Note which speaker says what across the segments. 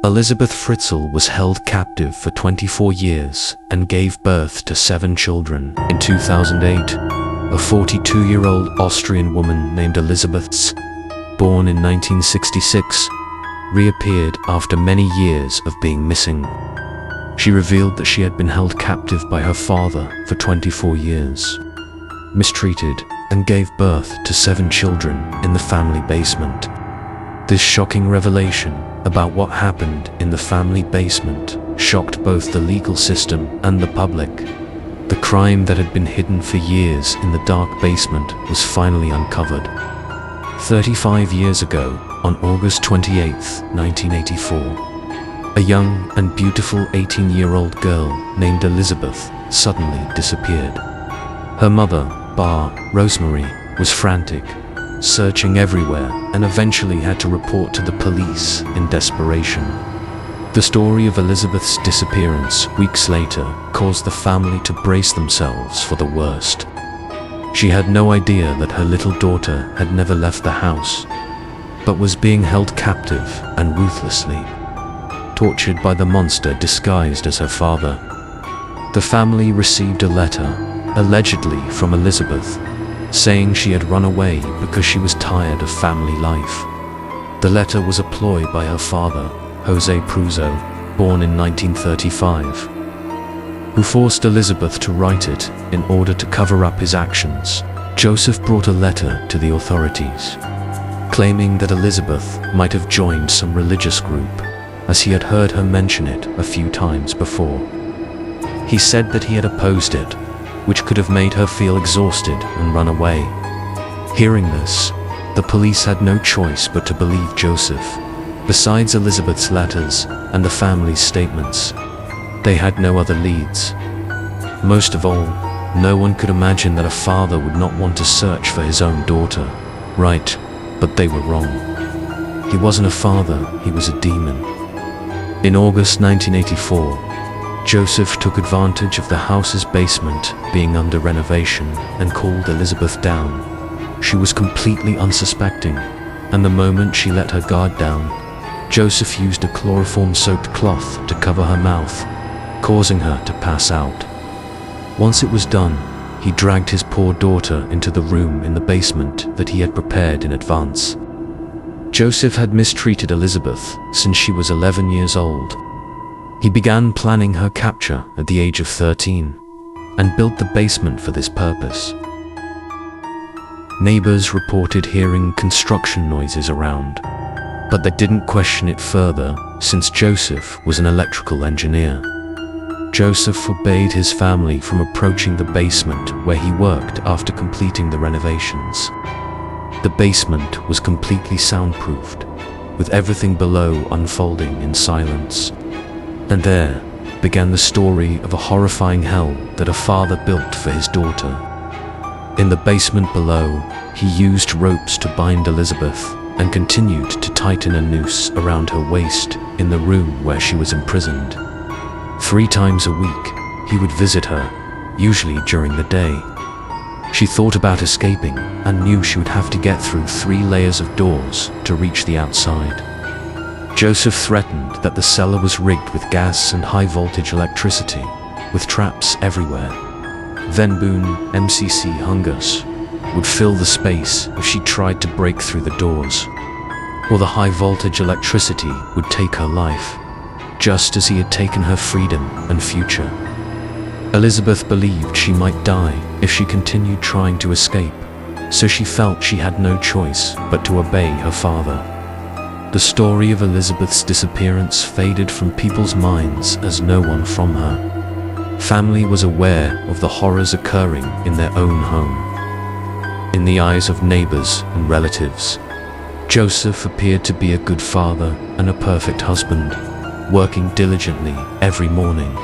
Speaker 1: Elizabeth Fritzl was held captive for 24 years and gave birth to 7 children. In 2008, a 42-year-old Austrian woman named Elizabeth, born in 1966, reappeared after many years of being missing. She revealed that she had been held captive by her father for 24 years, mistreated, and gave birth to 7 children in the family basement. This shocking revelation about what happened in the family basement shocked both the legal system and the public. The crime that had been hidden for years in the dark basement was finally uncovered. 35 years ago, on August 28, 1984, a young and beautiful 18-year-old girl named Elizabeth suddenly disappeared. Her mother, Rosemary, was frantic, searching everywhere, and eventually had to report to the police in desperation. The story of Elizabeth's disappearance weeks later caused the family to brace themselves for the worst. She had no idea that her little daughter had never left the house, but was being held captive and ruthlessly tortured by the monster disguised as her father. The family received a letter, allegedly from Elizabeth, saying she had run away because she was tired of family life. The letter was a ploy by her father, Jose Pruzzo, born in 1935, who forced Elizabeth to write it in order to cover up his actions. Joseph brought a letter to the authorities, claiming that Elizabeth might have joined some religious group, as he had heard her mention it a few times before. He said that he had opposed it, which could have made her feel exhausted and run away. Hearing this, the police had no choice but to believe Joseph. Besides Elizabeth's letters and the family's statements, they had no other leads. Most of all, no one could imagine that a father would not want to search for his own daughter. Right, but they were wrong. He wasn't a father, he was a demon. In August 1984, Joseph took advantage of the house's basement being under renovation and called Elizabeth down. She was completely unsuspecting, and the moment she let her guard down, Joseph used a chloroform-soaked cloth to cover her mouth, causing her to pass out. Once it was done, he dragged his poor daughter into the room in the basement that he had prepared in advance. Joseph had mistreated Elizabeth since she was 11 years old. He began planning her capture at the age of 13 and built the basement for this purpose. Neighbors reported hearing construction noises around, but they didn't question it further since Joseph was an electrical engineer. Joseph forbade his family from approaching the basement where he worked after completing the renovations. The basement was completely soundproofed, with everything below unfolding in silence. And there began the story of a horrifying hell that a father built for his daughter. In the basement below, he used ropes to bind Elizabeth and continued to tighten a noose around her waist in the room where she was imprisoned. 3 times a week, he would visit her, usually during the day. She thought about escaping and knew she would have to get through 3 layers of doors to reach the outside. Joseph threatened that the cellar was rigged with gas and high-voltage electricity, with traps everywhere. Then Boone, MCC Hungus, would fill the space if she tried to break through the doors, or the high-voltage electricity would take her life, just as he had taken her freedom and future. Elizabeth believed she might die if she continued trying to escape, so she felt she had no choice but to obey her father. The story of Elizabeth's disappearance faded from people's minds as no one from her. Family was aware of the horrors occurring in their own home. In the eyes of neighbors and relatives, Joseph appeared to be a good father and a perfect husband, working diligently every morning.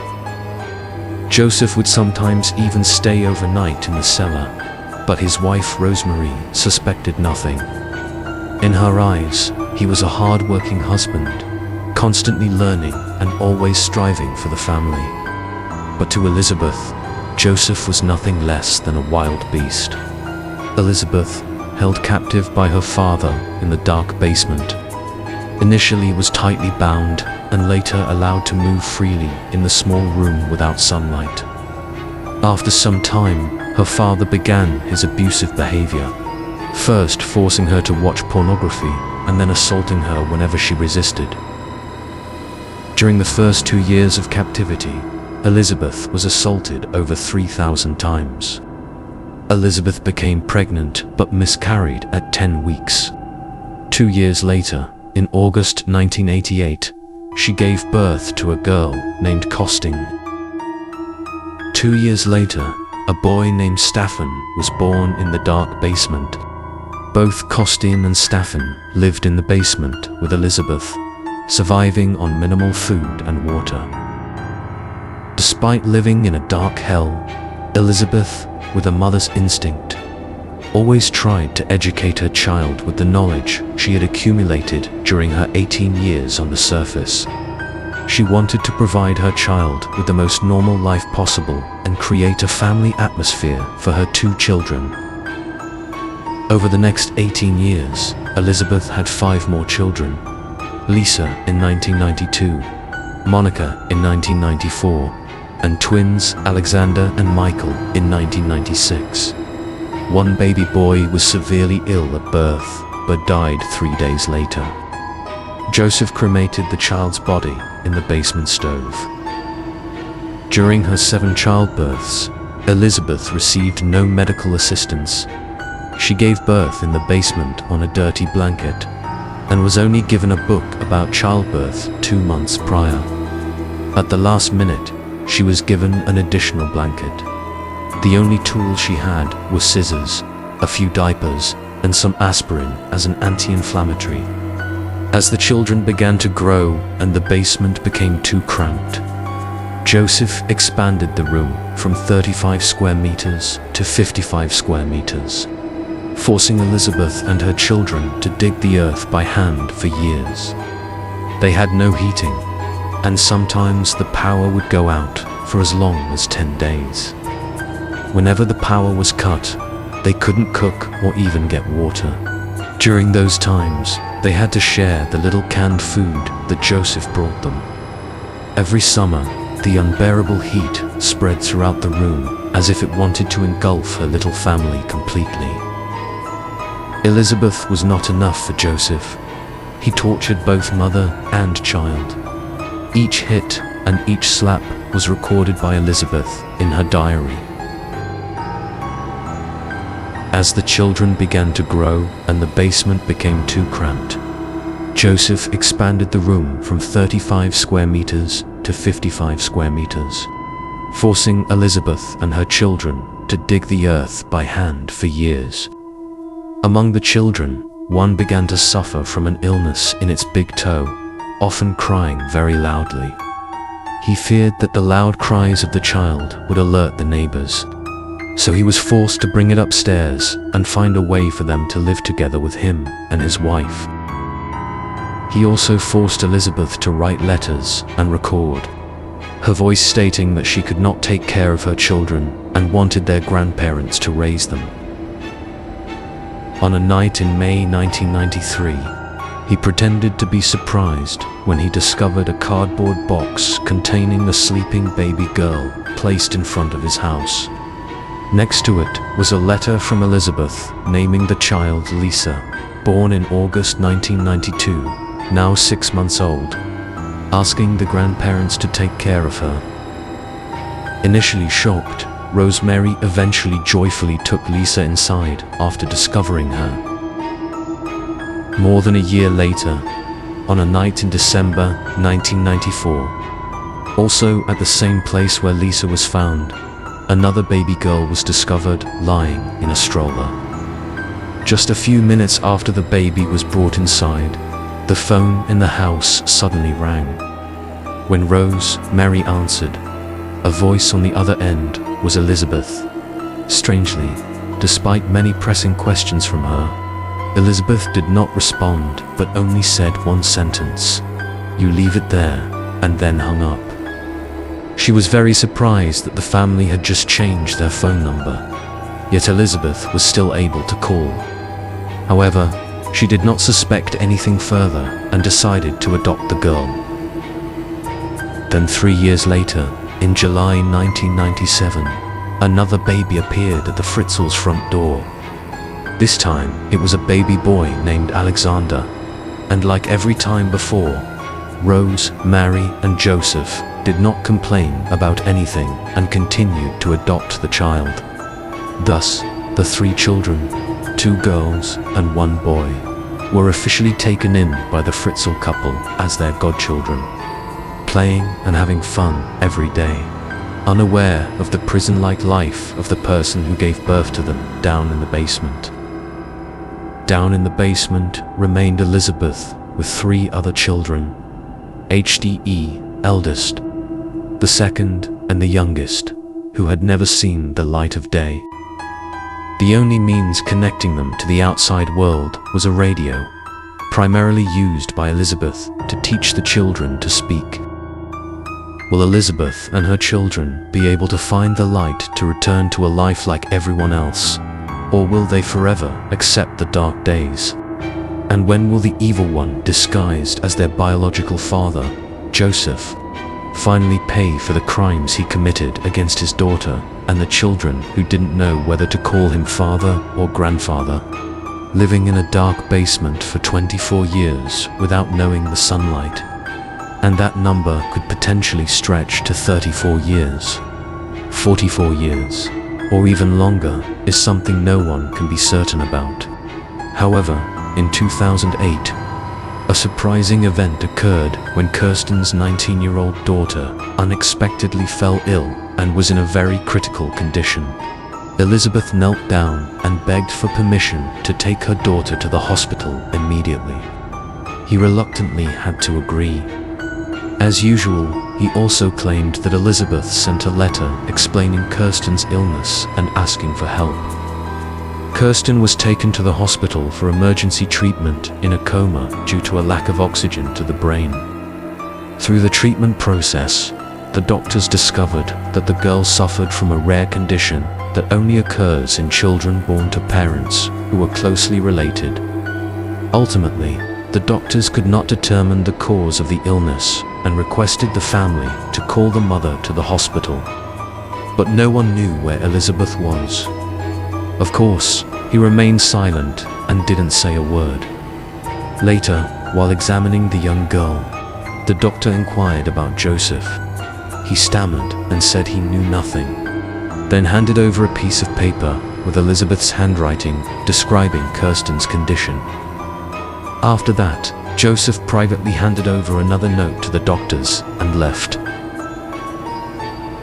Speaker 1: Joseph would sometimes even stay overnight in the cellar, but his wife Rosemary suspected nothing. In her eyes, he was a hard-working husband, constantly learning and always striving for the family. But to Elizabeth, Joseph was nothing less than a wild beast. Elizabeth, held captive by her father in the dark basement. Initially was tightly bound and later allowed to move freely in the small room without sunlight. After some time, her father began his abusive behavior, first forcing her to watch pornography and then assaulting her whenever she resisted. During the first 2 years of captivity, Elizabeth was assaulted over 3,000 times. Elizabeth became pregnant but miscarried at 10 weeks. 2 years later, in August 1988, she gave birth to a girl named Costin. 2 years later, a boy named Staffan was born in the dark basement. Both Costin and Staffan lived in the basement with Elizabeth, surviving on minimal food and water. Despite living in a dark hell, Elizabeth, with a mother's instinct, always tried to educate her child with the knowledge she had accumulated during her 18 years on the surface. She wanted to provide her child with the most normal life possible and create a family atmosphere for her 2 children. Over the next 18 years, Elizabeth had 5 more children: Lisa in 1992, Monica in 1994, and twins Alexander and Michael in 1996. One baby boy was severely ill at birth, but died 3 days later. Joseph cremated the child's body in the basement stove. During her 7 childbirths, Elizabeth received no medical assistance. She gave birth in the basement on a dirty blanket and was only given a book about childbirth 2 months prior. At the last minute, she was given an additional blanket. The only tool she had were scissors, a few diapers, and some aspirin as an anti-inflammatory. As the children began to grow and the basement became too cramped, Joseph expanded the room from 35 square meters to 55 square meters, forcing Elizabeth and her children to dig the earth by hand for years. They had no heating, and sometimes the power would go out for as long as 10 days. Whenever the power was cut, they couldn't cook or even get water. During those times, they had to share the little canned food that Joseph brought them. Every summer, the unbearable heat spread throughout the room as if it wanted to engulf her little family completely. Elizabeth was not enough for Joseph. He tortured both mother and child. Each hit and each slap was recorded by Elizabeth in her diary. As the children began to grow and the basement became too cramped, Joseph expanded the room from 35 square meters to 55 square meters, forcing Elizabeth and her children to dig the earth by hand for years. Among the children, one began to suffer from an illness in its big toe, often crying very loudly. He feared that the loud cries of the child would alert the neighbors, so he was forced to bring it upstairs and find a way for them to live together with him and his wife. He also forced Elizabeth to write letters and record, her voice stating that she could not take care of her children and wanted their grandparents to raise them. On a night in May 1993, he pretended to be surprised when he discovered a cardboard box containing a sleeping baby girl placed in front of his house. Next to it was a letter from Elizabeth naming the child Lisa, born in August 1992, now 6 months old, asking the grandparents to take care of her. Initially shocked, Rosemary eventually joyfully took Lisa inside after discovering her. More than a year later, on a night in December 1994, also at the same place where Lisa was found, another baby girl was discovered lying in a stroller. Just a few minutes after the baby was brought inside, the phone in the house suddenly rang. When Rosemary answered, a voice on the other end was Elizabeth. Strangely, despite many pressing questions from her, Elizabeth did not respond but only said one sentence, "You leave it there," and then hung up. She was very surprised that the family had just changed their phone number, yet Elizabeth was still able to call. However, She did not suspect anything further and decided to adopt the girl. Then 3 years later, in July 1997, another baby appeared at the Fritzl's front door. This time, it was a baby boy named Alexander, and like every time before, Rose, Mary, and Joseph did not complain about anything and continued to adopt the child. Thus, the 3 children, 2 girls and 1 boy, were officially taken in by the Fritzl couple as their godchildren, playing and having fun every day, unaware of the prison-like life of the person who gave birth to them down in the basement. Down in the basement remained Elizabeth with 3 other children, HDE, eldest, the second and the youngest, who had never seen the light of day. The only means connecting them to the outside world was a radio, primarily used by Elizabeth to teach the children to speak. Will Elizabeth and her children be able to find the light to return to a life like everyone else, or will they forever accept the dark days? And when will the evil one, disguised as their biological father, Joseph, finally pay for the crimes he committed against his daughter and the children who didn't know whether to call him father or grandfather, living in a dark basement for 24 years without knowing the sunlight? And that number could potentially stretch to 34 years, 44 years, or even longer is something no one can be certain about. However, in 2008, a surprising event occurred when Kirsten's 19-year-old daughter unexpectedly fell ill and was in a very critical condition. Elizabeth knelt down and begged for permission to take her daughter to the hospital immediately. He reluctantly had to agree. As usual, he also claimed that Elizabeth sent a letter explaining Kirsten's illness and asking for help. Kirsten was taken to the hospital for emergency treatment in a coma due to a lack of oxygen to the brain. Through the treatment process, the doctors discovered that the girl suffered from a rare condition that only occurs in children born to parents who are closely related. Ultimately, the doctors could not determine the cause of the illness and requested the family to call the mother to the hospital. But no one knew where Elizabeth was. Of course, he remained silent and didn't say a word. Later, while examining the young girl, the doctor inquired about Joseph. He stammered and said he knew nothing, then handed over a piece of paper with Elizabeth's handwriting describing Kirsten's condition. After that, Joseph privately handed over another note to the doctors and left.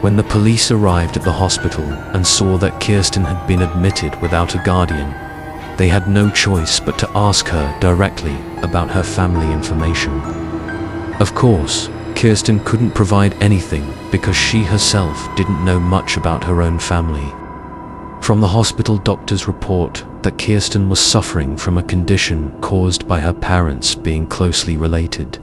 Speaker 1: When the police arrived at the hospital and saw that Kirsten had been admitted without a guardian, they had no choice but to ask her directly about her family information. Of course, Kirsten couldn't provide anything because she herself didn't know much about her own family. From the hospital doctors report that Kirsten was suffering from a condition caused by her parents being closely related.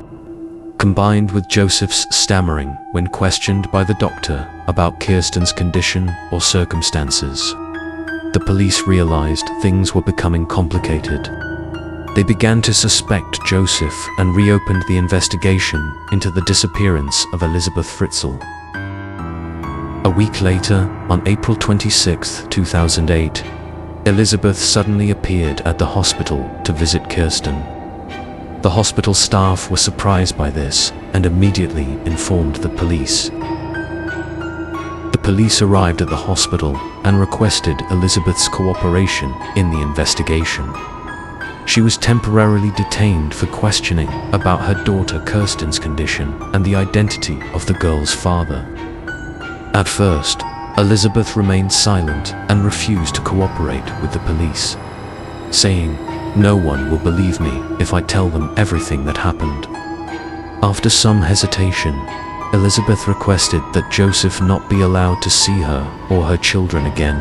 Speaker 1: Combined with Joseph's stammering when questioned by the doctor about Kirsten's condition or circumstances, the police realized things were becoming complicated. They began to suspect Joseph and reopened the investigation into the disappearance of Elizabeth Fritzl. A week later, on April 26, 2008, Elizabeth suddenly appeared at the hospital to visit Kirsten. The hospital staff were surprised by this and immediately informed the police. The police arrived at the hospital and requested Elizabeth's cooperation in the investigation. She was temporarily detained for questioning about her daughter Kirsten's condition and the identity of the girl's father. At first, Elizabeth remained silent and refused to cooperate with the police, saying, "No one will believe me if I tell them everything that happened." After some hesitation, Elizabeth requested that Joseph not be allowed to see her or her children again.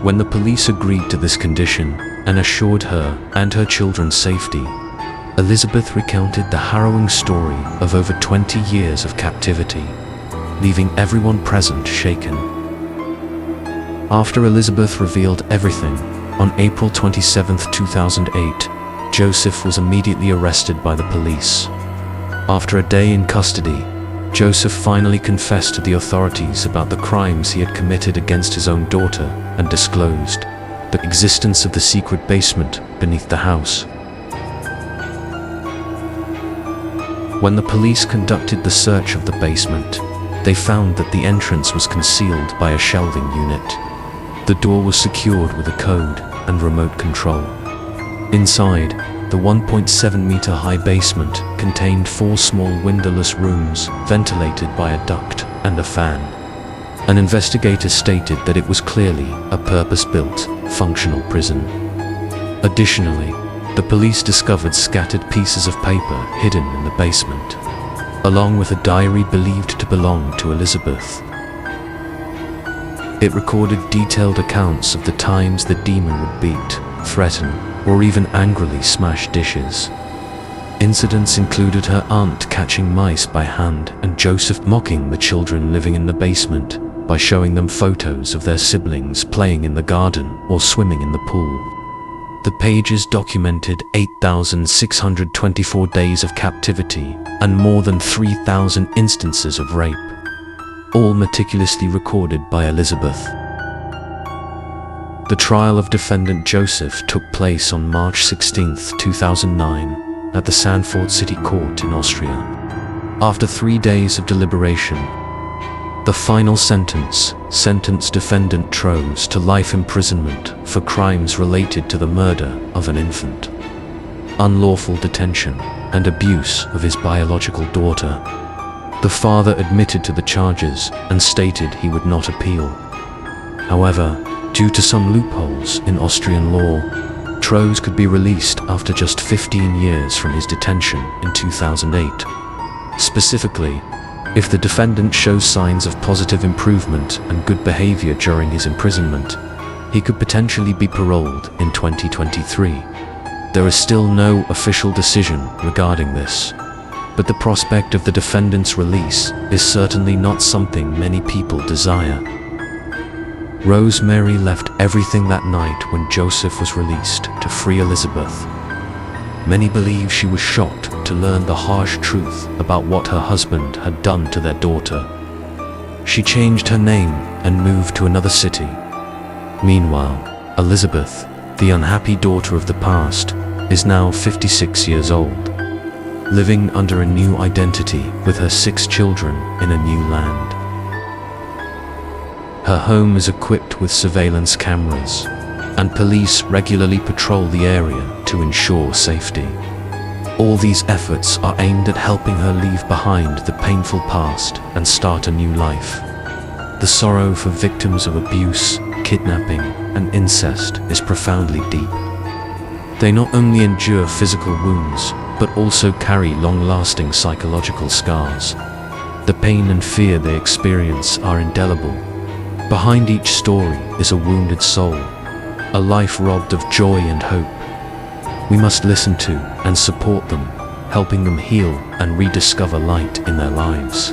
Speaker 1: When the police agreed to this condition and assured her and her children's safety, Elizabeth recounted the harrowing story of over 20 years of captivity, leaving everyone present shaken. After Elizabeth revealed everything, on April 27, 2008, Joseph was immediately arrested by the police. After a day in custody, Joseph finally confessed to the authorities about the crimes he had committed against his own daughter and disclosed the existence of the secret basement beneath the house. When the police conducted the search of the basement, they found that the entrance was concealed by a shelving unit. The door was secured with a code and remote control. Inside, the 1.7-meter high basement contained 4 small windowless rooms ventilated by a duct and a fan. An investigator stated that it was clearly a purpose-built, functional prison. Additionally, the police discovered scattered pieces of paper hidden in the basement, along with a diary believed to belong to Elizabeth. It recorded detailed accounts of the times the demon would beat, threaten, or even angrily smash dishes. Incidents included her aunt catching mice by hand and Joseph mocking the children living in the basement by showing them photos of their siblings playing in the garden or swimming in the pool. The pages documented 8,624 days of captivity and more than 3,000 instances of rape, all meticulously recorded by Elizabeth. The trial of defendant Joseph took place on March 16, 2009, at the Sanford City Court in Austria. After 3 days of deliberation, the final sentence sentenced defendant Troes to life imprisonment for crimes related to the murder of an infant, unlawful detention, and abuse of his biological daughter. The father admitted to the charges and stated he would not appeal. However, due to some loopholes in Austrian law, Troes could be released after just 15 years from his detention in 2008. Specifically, if the defendant shows signs of positive improvement and good behavior during his imprisonment, he could potentially be paroled in 2023. There is still no official decision regarding this, but the prospect of the defendant's release is certainly not something many people desire. Rosemary left everything that night when Joseph was released to free Elizabeth. Many believe she was shocked to learn the harsh truth about what her husband had done to their daughter. She changed her name and moved to another city. Meanwhile, Elizabeth, the unhappy daughter of the past, is now 56 years old, living under a new identity with her 6 children in a new land. Her home is equipped with surveillance cameras, and police regularly patrol the area to ensure safety. All these efforts are aimed at helping her leave behind the painful past and start a new life. The sorrow for victims of abuse, kidnapping, and incest is profoundly deep. They not only endure physical wounds, but also carry long-lasting psychological scars. The pain and fear they experience are indelible. Behind each story is a wounded soul, a life robbed of joy and hope. We must listen to and support them, helping them heal and rediscover light in their lives.